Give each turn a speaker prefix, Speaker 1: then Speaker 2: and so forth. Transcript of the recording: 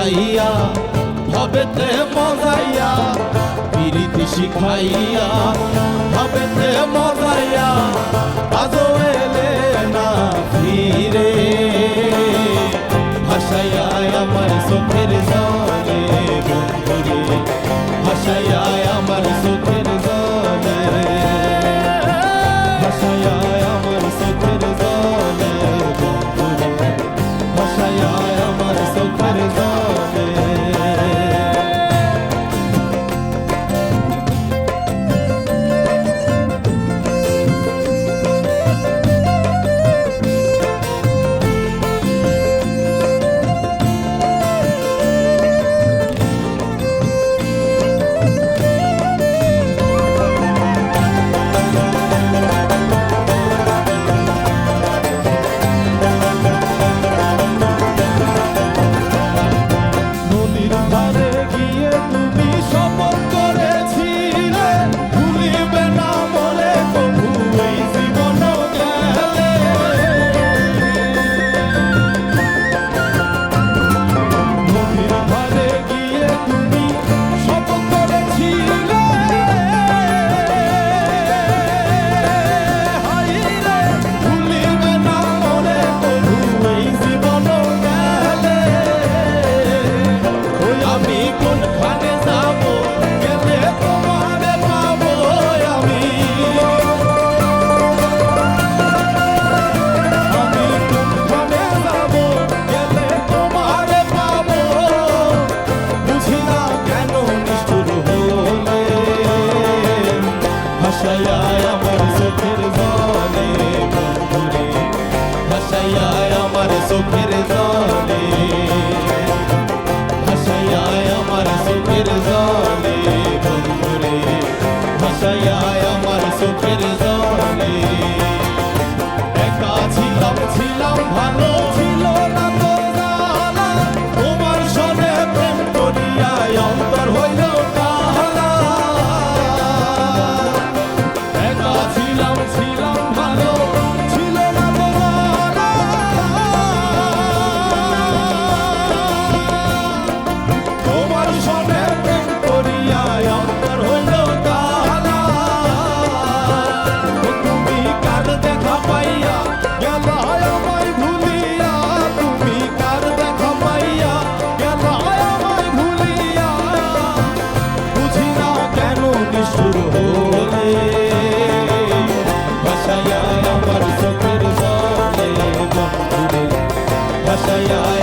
Speaker 1: শিখাইয়া ভবেতে মজাইয়া পিরিতি শিখাইয়া ভবেতে মজাইয়া আজও এলে না ফিরে ভাসাইয়া আমার চোখের জলে বন্ধুরে ভাসাইয়া আমার চোখের জলে ভাসাইয়া আমার চোখের জলে বন্ধুরে ভাসাইয়া আমার চোখের জলে ভাসাইয়া আমার চোখের জলে বন্ধুরে ভাসাইয়া আমার চোখের জলে ভাসাইয়া আমার চোখের জলে বন্ধুরে ভাসাইয়া আমার চোখের জলে একা ছিলাম ছিলাম ভালো ছিল না তো জানা তোমার সনে প্রেম করিয়া অন্তর হইল ভাসাইয়া